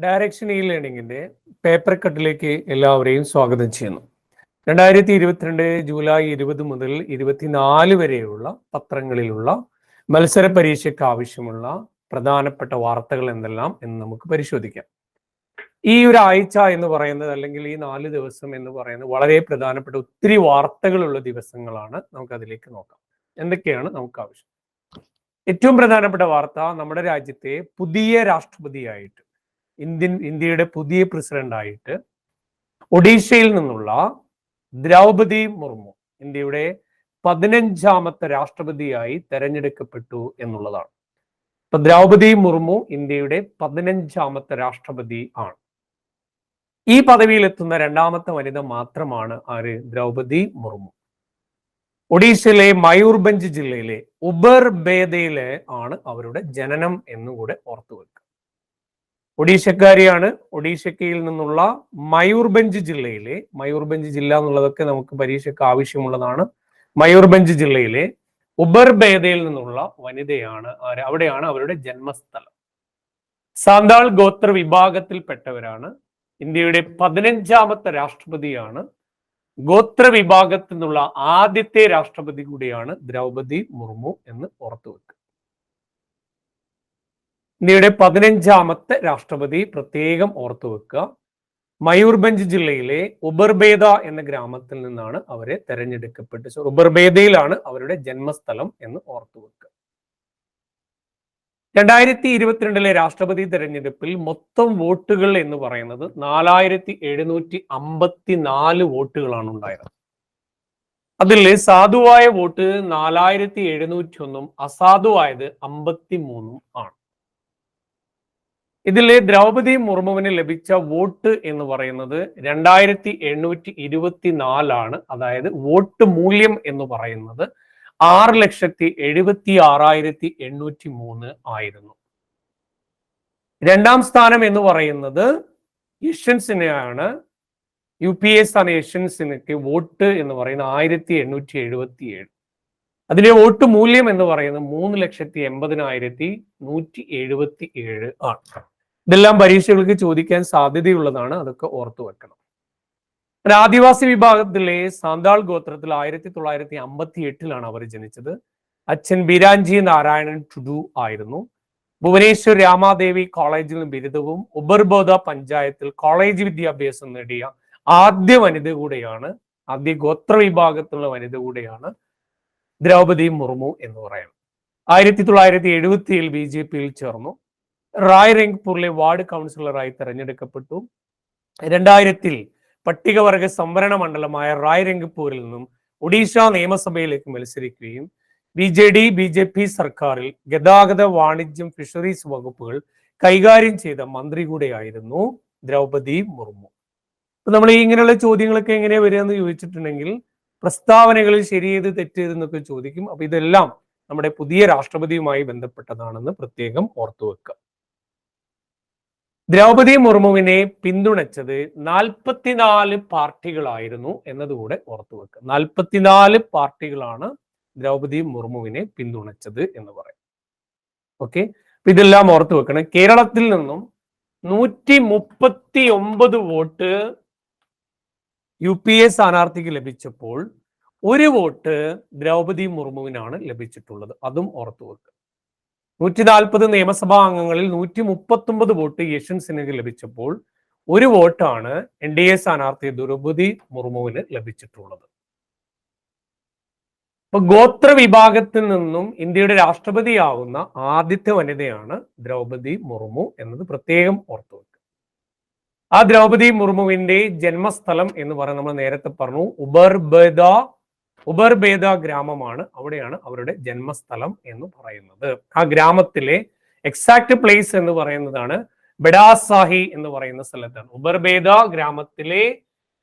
Direction E ലേണിംഗിന്റെ paper കട്ടിലേക്ക് എല്ലാവരെയും സ്വാഗതം ചെയ്യുന്നു. 2022 ജൂലൈ 20 മുതൽ 24 വരെയുള്ള പത്രങ്ങളിലുള്ള മത്സര പരീക്ഷയ്ക്ക് ആവശ്യമുള്ള പ്രധാനപ്പെട്ട വാർത്തകൾ എന്തെല്ലാം എന്ന് നമുക്ക് പരിശോധിക്കാം. ഈ ഒരു ആഴ്ച എന്ന് പറയുന്നത്, അല്ലെങ്കിൽ ഈ 4 ദിവസം എന്ന് പറയുന്നത് വളരെ പ്രധാനപ്പെട്ട ഒത്തിരി വാർത്തകളുള്ള ദിവസങ്ങളാണ്. നമുക്ക് അതിലേക്ക് നോക്കാം. എന്തൊക്കെയാണ് നമുക്ക് ആവശ്യം? ഏറ്റവും പ്രധാനപ്പെട്ട വാർത്ത, നമ്മുടെ രാജ്യത്തെ പുതിയ രാഷ്ട്രപതിയായിട്ട്, ഇന്ത്യയുടെ പുതിയ പ്രസിഡന്റായിട്ട് ഒഡീഷയിൽ നിന്നുള്ള ദ്രൗപദി മുർമു ഇന്ത്യയുടെ 15ാമത്തെ രാഷ്ട്രപതിയായി തെരഞ്ഞെടുക്കപ്പെട്ടു എന്നുള്ളതാണ്. ഇപ്പൊ ദ്രൗപദി മുർമു ഇന്ത്യയുടെ 15ാമത്തെ രാഷ്ട്രപതി ആണ്. ഈ പദവിയിലെത്തുന്ന രണ്ടാമത്തെ വനിത മാത്രമാണ് ആര്? ദ്രൗപദി മുർമു. ഒഡീഷയിലെ മയൂർഭഞ്ച് ജില്ലയിലെ ഉബർബേദയിലെ ആണ് അവരുടെ ജനനം എന്നുകൂടെ ഓർത്തു വെക്കുക. ഒഡീഷക്കാരിയാണ്. ഒഡീഷക്കയിൽ നിന്നുള്ള മയൂർഭഞ്ച് ജില്ലയിലെ, മയൂർഭഞ്ച് ജില്ല എന്നുള്ളതൊക്കെ നമുക്ക് പരീക്ഷയ്ക്ക് ആവശ്യമുള്ളതാണ്. മയൂർഭഞ്ച് ജില്ലയിലെ ഉബർബേദയിൽ നിന്നുള്ള വനിതയാണ്. അവിടെയാണ് അവരുടെ ജന്മസ്ഥലം. സാന്താൾ ഗോത്ര വിഭാഗത്തിൽപ്പെട്ടവരാണ്. ഇന്ത്യയുടെ 15ാമത്തെ രാഷ്ട്രപതിയാണ്. ഗോത്ര വിഭാഗത്തിൽ നിന്നുള്ള ആദ്യത്തെ രാഷ്ട്രപതി കൂടിയാണ് ദ്രൗപദി മുർമു എന്ന് ഓർത്തു വെക്കുക. ഇന്ത്യയുടെ 15ാമത്തെ രാഷ്ട്രപതി പ്രത്യേകം ഓർത്തു വെക്കുക. മയൂർഭഞ്ച് ജില്ലയിലെ ഉബർബേദ എന്ന ഗ്രാമത്തിൽ നിന്നാണ് അവരെ തെരഞ്ഞെടുക്കപ്പെട്ടത്. ഉബർബേദയിലാണ് അവരുടെ ജന്മസ്ഥലം എന്ന് ഓർത്തു വെക്കുക. 2022 രാഷ്ട്രപതി തെരഞ്ഞെടുപ്പിൽ മൊത്തം വോട്ടുകൾ എന്ന് പറയുന്നത് 4754 വോട്ടുകളാണ് ഉണ്ടായത്. അതിൽ സാധുവായ വോട്ട് 4701 അസാധുവായത് 53 ആണ്. ഇതിൽ ദ്രൗപദി മുർമുവിന് ലഭിച്ച വോട്ട് എന്ന് പറയുന്നത് 2824 ആണ്. അതായത് വോട്ട് മൂല്യം എന്ന് പറയുന്നത് 6,76,803 ആയിരുന്നു. രണ്ടാം സ്ഥാനം എന്ന് പറയുന്നത് യശ്വന്ത് UPS ആണ്. യശ്വന്ത് വോട്ട് എന്ന് പറയുന്നത് 1877. അതിലെ വോട്ട് മൂല്യം എന്ന് പറയുന്നത് 3,80,177 ആണ്. ഇതെല്ലാം പരീക്ഷകൾക്ക് ചോദിക്കാൻ സാധ്യതയുള്ളതാണ്. അതൊക്കെ ഓർത്തു വെക്കണം. ആദിവാസി വിഭാഗത്തിലെ സാന്താൾ ഗോത്രത്തിൽ 1958 അവർ ജനിച്ചത്. അച്ഛൻ ബിരാൻജി നാരായണൻ ടുഡു ആയിരുന്നു. ഭുവനേശ്വർ രാമാദേവി കോളേജിൽ ബിരുദവും ഉബർബോധ പഞ്ചായത്തിൽ കോളേജ് വിദ്യാഭ്യാസം നേടിയ ആദ്യ വനിത കൂടെയാണ്, ആദ്യ ഗോത്ര വിഭാഗത്തിലുള്ള വനിത കൂടെയാണ് ദ്രൗപദി മുർമു എന്ന് പറയുന്നത്. 1977 BJPയിൽ ചേർന്നു. റായ്രംഗ്പൂരിലെ വാർഡ് കൗൺസിലറായി തെരഞ്ഞെടുക്കപ്പെട്ടു. 2000 പട്ടികവർഗ സംവരണ മണ്ഡലമായ റായ്രംഗ്പൂരിൽ നിന്നും ഒഡീഷ നിയമസഭയിലേക്ക് മത്സരിക്കുകയും BJP സർക്കാരിൽ ഗതാഗത, വാണിജ്യം, ഫിഷറീസ് വകുപ്പുകൾ കൈകാര്യം ചെയ്ത മന്ത്രി കൂടെയായിരുന്നു ദ്രൗപദി മുർമു. അപ്പൊ നമ്മൾ ഇങ്ങനെയുള്ള ചോദ്യങ്ങളൊക്കെ എങ്ങനെയാ വരിക എന്ന് ചോദിച്ചിട്ടുണ്ടെങ്കിൽ, പ്രസ്താവനകളിൽ ശരിയേത് തെറ്റേത് എന്നൊക്കെ ചോദിക്കും. അപ്പൊ ഇതെല്ലാം നമ്മുടെ പുതിയ രാഷ്ട്രപതിയുമായി ബന്ധപ്പെട്ടതാണെന്ന് പ്രത്യേകം ഓർത്തു വെക്കുക. ദ്രൗപദി മുർമുവിനെ പിന്തുണച്ചത് 44 പാർട്ടികളായിരുന്നു എന്നതുകൂടെ ഓർത്തു വെക്കുക. 44 പാർട്ടികളാണ് ദ്രൗപദി മുർമുവിനെ പിന്തുണച്ചത് എന്ന് പറയും. ഓക്കെ, അപ്പൊ ഇതെല്ലാം ഓർത്തു വെക്കണം. കേരളത്തിൽ നിന്നും 139 വോട്ട് UPA സ്ഥാനാർത്ഥിക്ക് ലഭിച്ചപ്പോൾ 1 വോട്ട് ദ്രൗപദി മുർമുവിനാണ് ലഭിച്ചിട്ടുള്ളത്. അതും ഓർത്തു വെക്കുക. 140 നിയമസഭാ അംഗങ്ങളിൽ 139 വോട്ട് യശ്വന്ത് ലഭിച്ചപ്പോൾ 1 വോട്ടാണ് NDA സ്ഥാനാർത്ഥി ദ്രൗപദി മുർമുവിന് ലഭിച്ചിട്ടുള്ളത്. അപ്പൊ ഗോത്ര വിഭാഗത്തിൽ നിന്നും ഇന്ത്യയുടെ രാഷ്ട്രപതിയാവുന്ന ആദ്യത്തെ വനിതയാണ് ദ്രൗപദി മുർമു എന്നത് പ്രത്യേകം ഓർത്തു വെക്കുക. ആ ദ്രൗപദി മുർമുവിന്റെ ജന്മസ്ഥലം എന്ന് പറയുന്നത് നമ്മൾ നേരത്തെ പറഞ്ഞു, ഉബർബേദ ഗ്രാമമാണ്. അവിടെയാണ് അവരുടെ ജന്മസ്ഥലം എന്ന് പറയുന്നത്. ആ ഗ്രാമത്തിലെ എക്സാക്ട് പ്ലേസ് എന്ന് പറയുന്നതാണ് ബെഡാസാഹി എന്ന് പറയുന്ന സ്ഥലത്താണ്. ഉബർബേദ ഗ്രാമത്തിലെ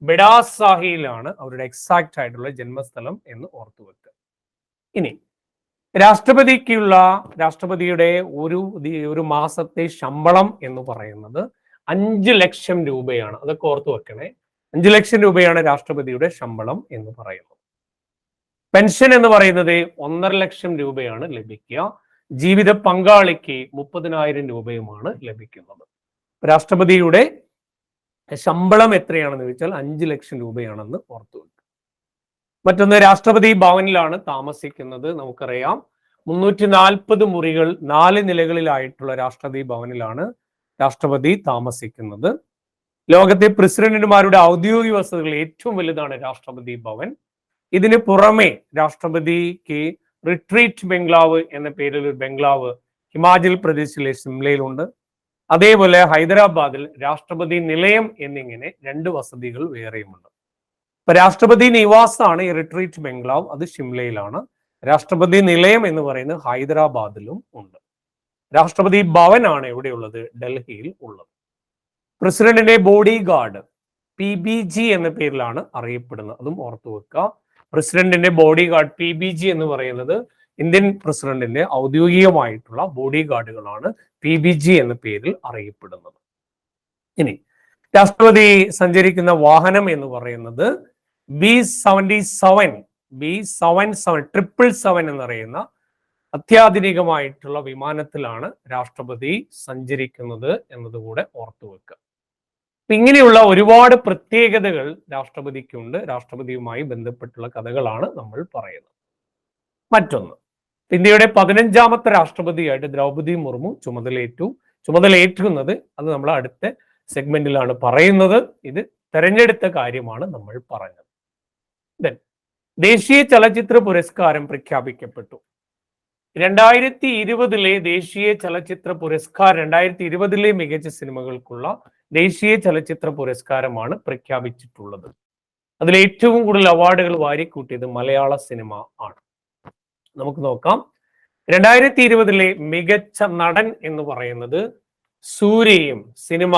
ബെഡാസാഹിയിലാണ് അവരുടെ എക്സാക്ട് ആയിട്ടുള്ള ജന്മസ്ഥലം എന്ന് ഓർത്തു വെക്കുക. ഇനി രാഷ്ട്രപതിയുടെ ഒരു മാസത്തെ ശമ്പളം എന്ന് പറയുന്നത് 5 ലക്ഷം രൂപയാണ്. അതൊക്കെ ഓർത്തു വെക്കണേ. 5 ലക്ഷം രൂപയാണ് രാഷ്ട്രപതിയുടെ ശമ്പളം എന്ന് പറയുന്നത്. പെൻഷൻ എന്ന് പറയുന്നത് 1.5 ലക്ഷം രൂപയാണ് ലഭിക്കുക. ജീവിത പങ്കാളിക്ക് 30,000 രൂപയുമാണ് ലഭിക്കുന്നത്. രാഷ്ട്രപതിയുടെ ശമ്പളം എത്രയാണെന്ന് ചോദിച്ചാൽ 5 ലക്ഷം രൂപയാണെന്ന് ഓർത്തു വെക്കുക. മറ്റൊന്ന്, രാഷ്ട്രപതി ഭവനിലാണ് താമസിക്കുന്നത്. നമുക്കറിയാം 340 മുറികൾ 4 നിലകളിലായിട്ടുള്ള രാഷ്ട്രപതി ഭവനിലാണ് രാഷ്ട്രപതി താമസിക്കുന്നത്. ലോകത്തെ പ്രസിഡന്റുമാരുടെ ഔദ്യോഗിക വസതികൾ ഏറ്റവും വലുതാണ് രാഷ്ട്രപതി ഭവൻ. ഇതിന് പുറമെ രാഷ്ട്രപതിക്ക് റിട്രീറ്റ് ബംഗ്ലാവ് എന്ന പേരിൽ ഒരു ബംഗ്ലാവ് ഹിമാചൽ പ്രദേശിലെ സിംലയിലുണ്ട്. അതേപോലെ ഹൈദരാബാദിൽ രാഷ്ട്രപതി നിലയം എന്നിങ്ങനെ 2 വസതികൾ വേറെയുമുണ്ട്. ഇപ്പൊ രാഷ്ട്രപതി നിവാസാണ് ഈ റിട്രീറ്റ് ബംഗ്ലാവ്, അത് ഷിംലയിലാണ്. രാഷ്ട്രപതി നിലയം എന്ന് പറയുന്നത് ഹൈദരാബാദിലും ഉണ്ട്. രാഷ്ട്രപതി ഭവൻ ആണ് എവിടെയുള്ളത്? ഡൽഹിയിൽ ഉള്ളത്. പ്രസിഡന്റിന്റെ ബോഡി ഗാർഡ് PBG എന്ന പേരിലാണ് അറിയപ്പെടുന്നത്, അതും ഓർത്തു വെക്കുക. പ്രസിഡന്റിന്റെ ബോഡി ഗാർഡ് PBG എന്ന് പറയുന്നത് ഇന്ത്യൻ പ്രസിഡന്റിന്റെ ഔദ്യോഗികമായിട്ടുള്ള ബോഡി ഗാർഡുകളാണ് PBG എന്ന പേരിൽ അറിയപ്പെടുന്നത്. ഇനി രാഷ്ട്രപതി സഞ്ചരിക്കുന്ന വാഹനം എന്ന് പറയുന്നത് B-77 777 എന്നറിയുന്ന അത്യാധുനികമായിട്ടുള്ള വിമാനത്തിലാണ് രാഷ്ട്രപതി സഞ്ചരിക്കുന്നത് എന്നതുകൂടെ ഓർത്തു വെക്കുക. ഇങ്ങനെയുള്ള ഒരുപാട് പ്രത്യേകതകൾ രാഷ്ട്രപതിക്കുണ്ട്. രാഷ്ട്രപതിയുമായി ബന്ധപ്പെട്ടുള്ള കഥകളാണ് നമ്മൾ പറയുന്നത്. മറ്റൊന്ന്, ഇന്ത്യയുടെ 15ാമത്തെ രാഷ്ട്രപതിയായിട്ട് ദ്രൗപദി മുർമു ചുമതലയേറ്റുന്നത് അത് നമ്മൾ അടുത്ത സെഗ്മെന്റിലാണ് പറയുന്നത്. ഇത് തെരഞ്ഞെടുത്ത കാര്യമാണ് നമ്മൾ പറഞ്ഞത്. ദേശീയ ചലച്ചിത്ര പുരസ്കാരം പ്രഖ്യാപിക്കപ്പെട്ടു. 2020 ദേശീയ ചലച്ചിത്ര പുരസ്കാരം 2020 മികച്ച സിനിമകൾക്കുള്ള ദേശീയ ചലച്ചിത്ര പുരസ്കാരമാണ് പ്രഖ്യാപിച്ചിട്ടുള്ളത്. അതിൽ ഏറ്റവും കൂടുതൽ അവാർഡുകൾ വാരിക്കൂട്ടിയത് മലയാള സിനിമ ആണ്. നമുക്ക് നോക്കാം. 2020 മികച്ച നടൻ എന്ന് പറയുന്നത് സൂര്യയും സിനിമ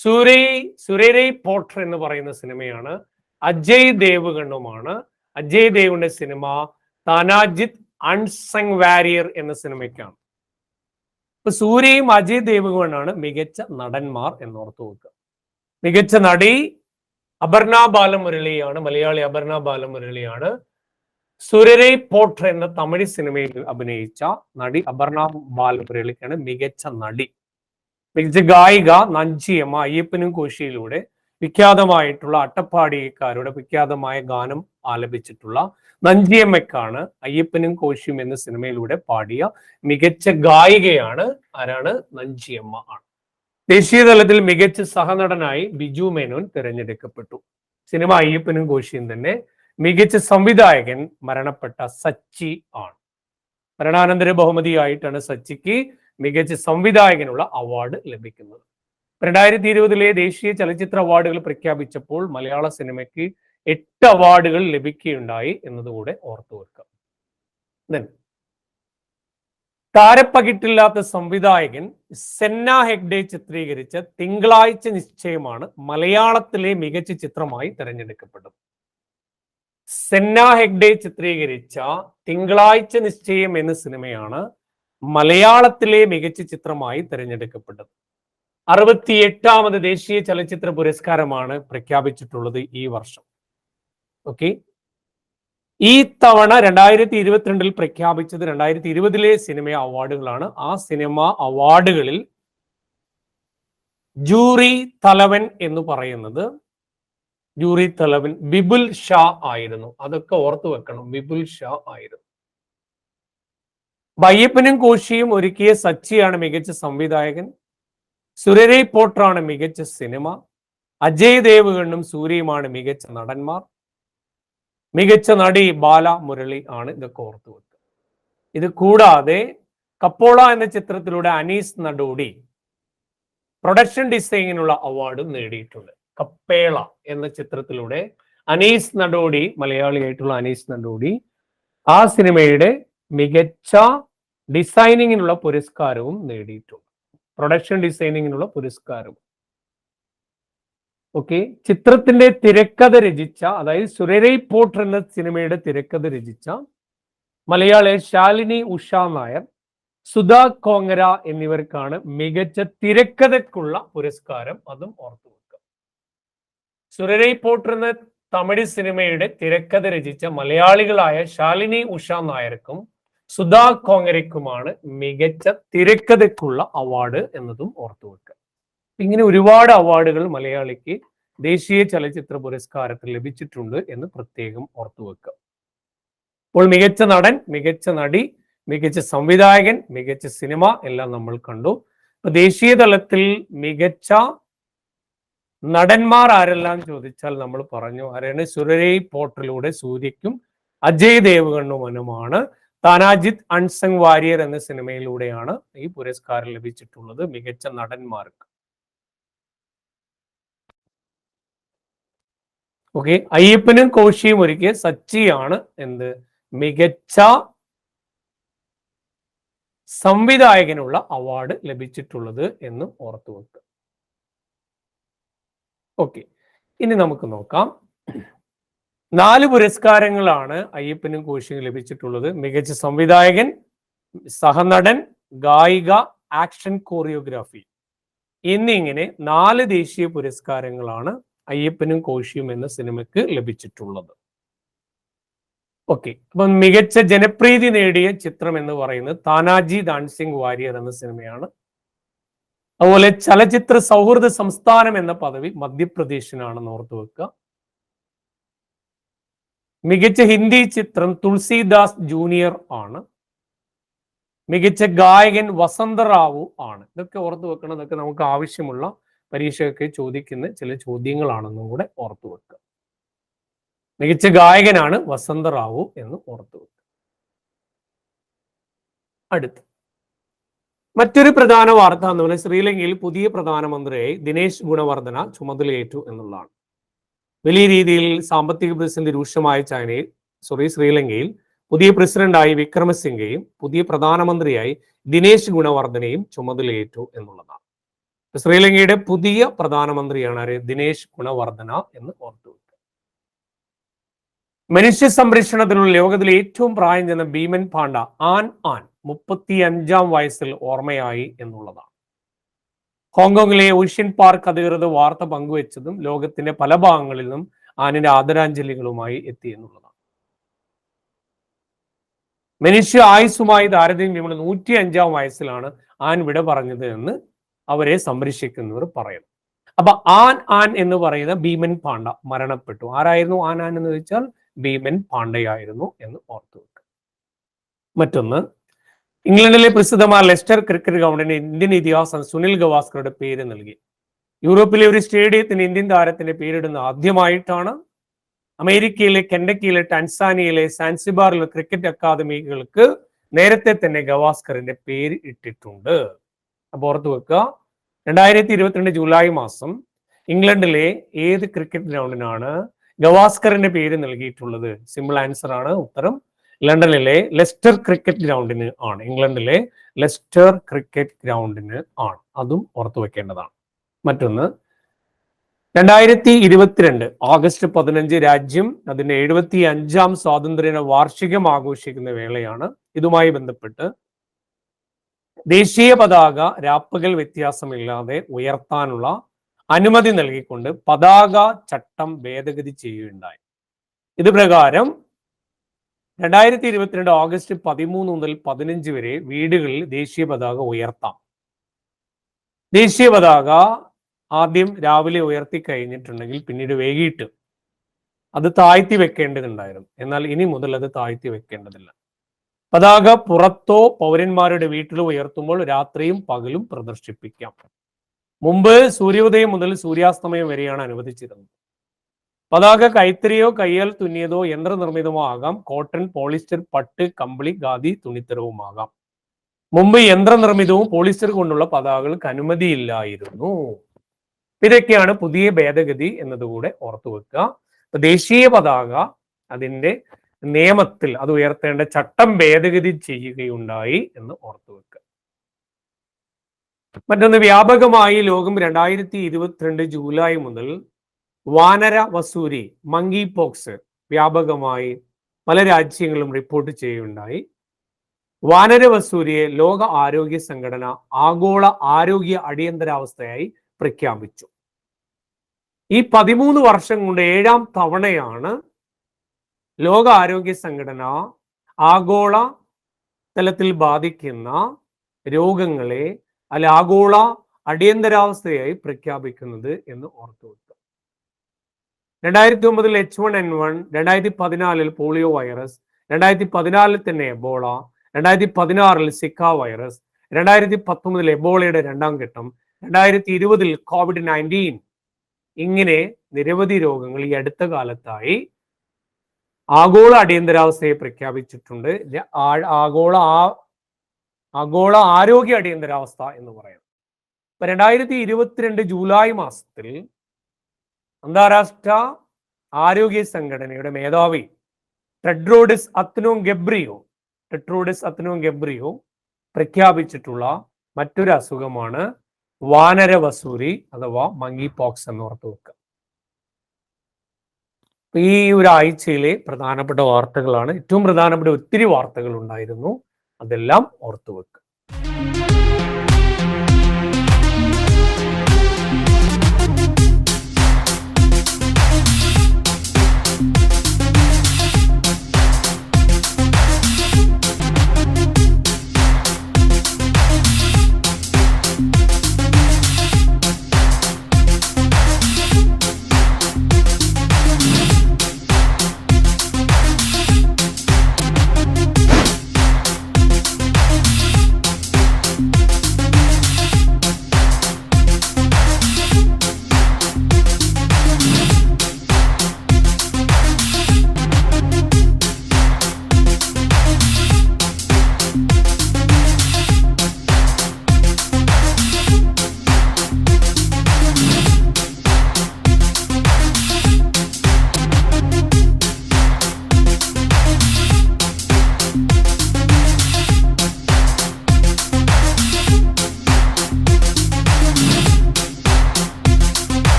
സുരേരൈ പോട്ടർ എന്ന് പറയുന്ന സിനിമയാണ്. അജയ് ദേവ്ഗണുമാണ്. അജയ് ദേവിന്റെ സിനിമ താനാജിത്ത് അൺസങ് വാരിയർ എന്ന സിനിമയ്ക്കാണ്. ഇപ്പൊ സൂര്യയും അജയ് ദേവ്ഗണാണ് മികച്ച നടന്മാർ എന്നോർത്ത് വെക്കുക. മികച്ച നടി അപർണ ബാലമുരളിയാണ്, മലയാളി അപർണ ബാലമുരളിയാണ്. സുരരൈ പോട്ടർ എന്ന തമിഴ് സിനിമയിൽ അഭിനയിച്ച നടി അപർണ ബാലമുരളിക്കാണ് മികച്ച നടി. മികച്ച ഗായിക നഞ്ചിയമ്മ അയ്യപ്പനും കോശിയിലൂടെ വിഖ്യാതമായിട്ടുള്ള അട്ടപ്പാടിക്കാരുടെ വിഖ്യാതമായ ഗാനം ആലപിച്ചിട്ടുള്ള നഞ്ചിയമ്മയ്ക്കാണ് അയ്യപ്പനും കോശിയും എന്ന സിനിമയിലൂടെ പാടിയ മികച്ച ഗായികയാണ്. ആരാണ്? നഞ്ചിയമ്മ ആണ്. ദേശീയ തലത്തിൽ മികച്ച സഹനടനായി ബിജു മേനോൻ തിരഞ്ഞെടുക്കപ്പെട്ടു. സിനിമ അയ്യപ്പനും കോശിയും തന്നെ. മികച്ച സംവിധായകൻ മരണപ്പെട്ട സച്ചി ആണ്. മരണാനന്തര ബഹുമതിയായിട്ടാണ് സച്ചിക്ക് മികച്ച സംവിധായകനുള്ള അവാർഡ് ലഭിക്കുന്നത്. 2020 ദേശീയ ചലച്ചിത്ര അവാർഡുകൾ പ്രഖ്യാപിച്ചപ്പോൾ മലയാള സിനിമയ്ക്ക് 8 അവാർഡുകൾ ലഭിക്കുകയുണ്ടായി എന്നതുകൂടെ ഓർത്തു വെക്കാം. താരപ്പകിട്ടില്ലാത്ത സംവിധായകൻ സെന്ന ഹെഗ്ഡെ ചിത്രീകരിച്ച തിങ്കളാഴ്ച നിശ്ചയമാണ് മലയാളത്തിലെ മികച്ച ചിത്രമായി തിരഞ്ഞെടുക്കപ്പെട്ടത്. സെന്ന ഹെഗ്ഡെ ചിത്രീകരിച്ച തിങ്കളാഴ്ച നിശ്ചയം എന്ന സിനിമയാണ് മലയാളത്തിലെ മികച്ച ചിത്രമായി തിരഞ്ഞെടുക്കപ്പെട്ടത്. 68ാമത് ദേശീയ ചലച്ചിത്ര പുരസ്കാരമാണ് പ്രഖ്യാപിച്ചിട്ടുള്ളത് ഈ വർഷം. ഓക്കെ, ഈ തവണ 2022 പ്രഖ്യാപിച്ചത് 2020 സിനിമ അവാർഡുകളാണ്. ആ സിനിമ അവാർഡുകളിൽ ജൂറി തലവൻ എന്ന് പറയുന്നത് ബിപുൽ ഷാ ആയിരുന്നു. അതൊക്കെ ഓർത്തു വെക്കണം, ബിപുൽ ഷാ ആയിരുന്നു. അയ്യപ്പനും കോശിയും ഒരുക്കിയ സച്ചിയാണ് മികച്ച സംവിധായകൻ. സുരരൈ പോട്ടറാണ് മികച്ച സിനിമ. അജയ് ദേവ്ഗണും സൂര്യയുമാണ് മികച്ച നടന്മാർ. മികച്ച നടി ബാല മുരളി ആണ്. ഇതൊക്കെ ഓർത്തു വെക്കുക. ഇത് കൂടാതെ കപ്പോള എന്ന ചിത്രത്തിലൂടെ അനീസ് നടോടി പ്രൊഡക്ഷൻ ഡിസൈനിനുള്ള അവാർഡും നേടിയിട്ടുണ്ട്. കപ്പേള എന്ന ചിത്രത്തിലൂടെ അനീസ് നടോടി, മലയാളിയായിട്ടുള്ള അനീസ് നടോടി, ആ സിനിമയുടെ മികച്ച ഡിസൈനിങ്ങിനുള്ള പുരസ്കാരവും നേടിയിട്ടുണ്ട്. പ്രൊഡക്ഷൻ ഡിസൈനിങ്ങിനുള്ള പുരസ്കാരവും. ഓക്കെ, ചിത്രത്തിന്റെ തിരക്കഥ രചിച്ച, അതായത് സുരരൈ പോട്ടർ എന്ന സിനിമയുടെ തിരക്കഥ രചിച്ച മലയാളി ശാലിനി ഉഷ നായർ, സുധാ കോങ്ങര എന്നിവർക്കാണ് മികച്ച തിരക്കഥയ്ക്കുള്ള പുരസ്കാരം. അതും ഓർത്തു വെക്കുക. സുരരൈ പോട്ടർ എന്ന തമിഴ് സിനിമയുടെ തിരക്കഥ രചിച്ച മലയാളികളായ ശാലിനി ഉഷ നായർക്കും സുധാ കോങ്ങരയ്ക്കുമാണ് മികച്ച തിരക്കഥയ്ക്കുള്ള അവാർഡ് എന്നതും ഓർത്തു വെക്കുക. ഇങ്ങനെ ഒരുപാട് അവാർഡുകൾ മലയാളിക്ക് ദേശീയ ചലച്ചിത്ര പുരസ്കാരത്തിൽ ലഭിച്ചിട്ടുണ്ട് എന്ന് പ്രത്യേകം ഓർത്തു വെക്കുക. അപ്പോൾ മികച്ച നടൻ, മികച്ച നടി, മികച്ച സംവിധായകൻ, മികച്ച സിനിമ എല്ലാം നമ്മൾ കണ്ടു. ദേശീയ തലത്തിൽ മികച്ച നടന്മാർ ആരെല്ലാം ചോദിച്ചാൽ നമ്മൾ പറഞ്ഞു ആരാണ്? സുരരൈ പോർട്ടലിലൂടെ സൂര്യയ്ക്കും അജയ് ദേവ്ഗണ്ണുമനുമാണ്. താനാജിത്ത് അൺസങ് വാരിയർ എന്ന സിനിമയിലൂടെയാണ് ഈ പുരസ്കാരം ലഭിച്ചിട്ടുള്ളത് മികച്ച നടന്മാർക്ക്. ഓക്കെ, അയ്യപ്പനും കോശിയും ഒരുക്കിയ സച്ചിയാണ് എന്ത് മികച്ച സംവിധായകനുള്ള അവാർഡ് ലഭിച്ചിട്ടുള്ളത് എന്ന് ഓർത്തു വെക്കുക. ഓക്കെ, ഇനി നമുക്ക് നോക്കാം. 4 പുരസ്കാരങ്ങളാണ് അയ്യപ്പനും കോശിയും ലഭിച്ചിട്ടുള്ളത്. മികച്ച സംവിധായകൻ, സഹനടൻ, ഗായിക, ആക്ഷൻ കോറിയോഗ്രാഫി എന്നിങ്ങനെ 4 ദേശീയ പുരസ്കാരങ്ങളാണ് അയ്യപ്പനും കോശിയും എന്ന സിനിമയ്ക്ക് ലഭിച്ചിട്ടുള്ളത്. ഓക്കെ, അപ്പം മികച്ച ജനപ്രീതി നേടിയ ചിത്രം എന്ന് പറയുന്നത് താനാജി ദാൻസിംഗ് വാരിയർ എന്ന സിനിമയാണ്. അതുപോലെ ചലച്ചിത്ര സൗഹൃദ സംസ്ഥാനം എന്ന പദവി മധ്യപ്രദേശിനാണെന്ന് ഓർത്തു വെക്കുക. മികച്ച ഹിന്ദി ചിത്രം തുളസിദാസ് ജൂനിയർ ആണ്. മികച്ച ഗായകൻ വസന്തറാവു ആണ്. ഇതൊക്കെ ഓർത്തു വെക്കണം. ഇതൊക്കെ നമുക്ക് ആവശ്യമുള്ള പരീക്ഷയൊക്കെ ചോദിക്കുന്ന ചില ചോദ്യങ്ങളാണെന്നും കൂടെ ഓർത്തു വെക്കുക. മികച്ച ഗായകനാണ് വസന്തറാവു എന്ന് ഓർത്തു വെക്കുക. അടുത്ത് മറ്റൊരു പ്രധാന വാർത്ത എന്ന് പറയുന്നത് ശ്രീലങ്കയിൽ പുതിയ പ്രധാനമന്ത്രിയായി ദിനേശ് ഗുണവർദ്ധന ചുമതലയേറ്റു എന്നുള്ളതാണ്. വലിയ രീതിയിൽ സാമ്പത്തിക പ്രതിസന്ധി രൂക്ഷമായ ശ്രീലങ്കയിൽ പുതിയ പ്രസിഡന്റായി വിക്രമസിംഗയും പുതിയ പ്രധാനമന്ത്രിയായി ദിനേശ് ഗുണവർദ്ധനയും ചുമതലയേറ്റു എന്നുള്ളതാണ്. ശ്രീലങ്കയുടെ പുതിയ പ്രധാനമന്ത്രിയാണ് ആര്? ദിനേശ് ഗുണവർദ്ധന എന്ന് ഓർത്തു വെക്കുക. മനുഷ്യ സംരക്ഷണത്തിനുള്ള ലോകത്തിലെ ഏറ്റവും പ്രായം ചെന്ന ഭീമൻ പാണ്ഡ ആൻ 35-ാം വയസ്സിൽ ഓർമ്മയായി എന്നുള്ളതാണ്. ഹോങ്കോങ്ങിലെ ഓഷ്യൻ പാർക്ക് അധികൃതർ വാർത്ത പങ്കുവച്ചതും ലോകത്തിന്റെ പല ഭാഗങ്ങളിൽ നിന്നും ആനിന്റെ ആദരാഞ്ജലികളുമായി എത്തി എന്നുള്ളതാണ്. മനുഷ്യ ആയുസ്സുമായി താരതമ്യമുള്ള 105-ാം വയസ്സിലാണ് ആൻ വിട പറഞ്ഞത് എന്ന് അവരെ സംരക്ഷിക്കുന്നവർ പറയുന്നു. അപ്പൊ ആൻ എന്ന് പറയുന്ന ഭീമൻ പാണ്ഡ മരണപ്പെട്ടു. ആരായിരുന്നു ആൻ എന്ന് ചോദിച്ചാൽ ഭീമൻ പാണ്ഡയായിരുന്നു എന്ന് ഓർത്തു വെക്കുക. മറ്റൊന്ന്, ഇംഗ്ലണ്ടിലെ പ്രസിദ്ധമായ ലെസ്റ്റർ ക്രിക്കറ്റ് ഗ്രൗണ്ടിന് ഇന്ത്യൻ ഇതിഹാസം സുനിൽ ഗവാസ്കറുടെ പേര് നൽകി. യൂറോപ്പിലെ ഒരു സ്റ്റേഡിയത്തിന് ഇന്ത്യൻ താരത്തിന്റെ പേരിടുന്ന ആദ്യമായിട്ടാണ്. അമേരിക്കയിലെ കെൻഡക്കിയിലെ ടാൻസാനിയയിലെ സാൻസിബാറിലെ ക്രിക്കറ്റ് അക്കാദമികൾക്ക് നേരത്തെ തന്നെ ഗവാസ്കറിന്റെ പേര് ഇട്ടിട്ടുണ്ട്. അപ്പൊ ഓർത്തു വെക്കുക, 2022 ജൂലൈ മാസം ഇംഗ്ലണ്ടിലെ ഏത് ക്രിക്കറ്റ് ഗ്രൗണ്ടിനാണ് ഗവാസ്കറിന്റെ പേര് നൽകിയിട്ടുള്ളത്? സിമ്പിൾ ആൻസർ ആണ് ഉത്തരം ലണ്ടനിലെ ലെസ്റ്റർ ക്രിക്കറ്റ് ഗ്രൗണ്ടിന് ആണ്. ഇംഗ്ലണ്ടിലെ ലെസ്റ്റർ ക്രിക്കറ്റ് ഗ്രൗണ്ടിന് ആണ്. അതും ഓർത്തു വെക്കേണ്ടതാണ്. മറ്റൊന്ന്, 2022 ഓഗസ്റ്റ് 15 രാജ്യം അതിന്റെ 75-ാം സ്വാതന്ത്ര്യ വാർഷികം ആഘോഷിക്കുന്ന വേളയാണ്. ഇതുമായി ബന്ധപ്പെട്ട് ദേശീയ പതാക രാപ്പകൽ വ്യത്യാസമില്ലാതെ ഉയർത്താനുള്ള അനുമതി നൽകിക്കൊണ്ട് പതാക ചട്ടം ഭേദഗതി ചെയ്യുകയുണ്ടായി. ഇത് പ്രകാരം 2022 ഓഗസ്റ്റ് 13 മുതൽ 15 വരെ വീടുകളിൽ ദേശീയ പതാക ഉയർത്താം. ദേശീയ പതാക ആദ്യം രാവിലെ ഉയർത്തി കഴിഞ്ഞിട്ടുണ്ടെങ്കിൽ പിന്നീട് വൈകിട്ട് അത് താഴ്ത്തി വെക്കേണ്ടതുണ്ടായിരുന്നു. എന്നാൽ ഇനി മുതൽ അത് താഴ്ത്തി വെക്കേണ്ടതില്ല. പതാക പുറത്തോ പൗരന്മാരുടെ വീട്ടിലോ ഉയർത്തുമ്പോൾ രാത്രിയും പകലും പ്രദർശിപ്പിക്കാം. മുമ്പ് സൂര്യോദയം മുതൽ സൂര്യാസ്തമയം വരെയാണ് അനുവദിച്ചിരുന്നത്. പതാക കൈത്തറിയോ കയ്യാൽ തുന്നിയതോ യന്ത്രനിർമ്മിതമോ ആകാം. കോട്ടൺ, പോളിസ്റ്റർ, പട്ട്, കമ്പിളി, ഖാദി, തുണിത്തരവുമാകാം. മുമ്പ് യന്ത്രനിർമ്മിതവും പോളിസ്റ്റർ കൊണ്ടുള്ള പതാകകൾക്ക് അനുമതിയില്ലായിരുന്നു. ഇതൊക്കെയാണ് പുതിയ ഭേദഗതി എന്നതുകൂടെ ഓർത്തു വെക്കുക. ദേശീയ പതാക അതിന്റെ നിയമത്തിൽ അത് ഉയർത്തേണ്ട ചട്ടം ഭേദഗതി ചെയ്യുകയുണ്ടായി എന്ന് ഓർത്തു വെക്കുക. മറ്റൊന്ന്, വ്യാപകമായി ലോകം 2022 ജൂലൈ മുതൽ വാനര വസൂരി മങ്കി പോക്സ് വ്യാപകമായി പല രാജ്യങ്ങളും റിപ്പോർട്ട് ചെയ്യുകയുണ്ടായി. വാനര വസൂരിയെ ലോക ആരോഗ്യ സംഘടന ആഗോള ആരോഗ്യ അടിയന്തരാവസ്ഥയായി പ്രഖ്യാപിച്ചു. ഈ 13 വർഷം കൊണ്ട് 7-ാം തവണയാണ് ലോക ആരോഗ്യ സംഘടന ആഗോള തലത്തിൽ ബാധിക്കുന്ന രോഗങ്ങളെ ആഗോള അടിയന്തരാവസ്ഥയായി പ്രഖ്യാപിക്കുന്നത് എന്ന് ഓർത്തു വെക്കുക. 2009 H1N1, 2014 പോളിയോ വൈറസ്, 2014 തന്നെ എബോള, 2016 സിക്ക വൈറസ്, 2019 എബോളയുടെ രണ്ടാം ഘട്ടം, 2020 COVID-19, ഇങ്ങനെ നിരവധി രോഗങ്ങൾ ഈ അടുത്ത കാലത്തായി ആഗോള അടിയന്തരാവസ്ഥയെ പ്രഖ്യാപിച്ചിട്ടുണ്ട്. ആഗോള ആരോഗ്യ അടിയന്തരാവസ്ഥ എന്ന് പറയാം. 2022 ജൂലൈ മാസത്തിൽ അന്താരാഷ്ട്ര ആരോഗ്യ സംഘടനയുടെ മേധാവി ടെഡ്രോസ് അഥനോം ഗബ്രിയോ പ്രഖ്യാപിച്ചിട്ടുള്ള മറ്റൊരു അസുഖമാണ് വാനര വസൂരി അഥവാ മങ്കി പോക്സ് എന്ന് ഓർത്തു വെക്കുക. ഈ ഒരു ആഴ്ചയിലെ പ്രധാനപ്പെട്ട വാർത്തകളാണ്. ഏറ്റവും പ്രധാനപ്പെട്ട ഒത്തിരി വാർത്തകൾ ഉണ്ടായിരുന്നു, അതെല്ലാം ഓർത്തു വെക്കുക.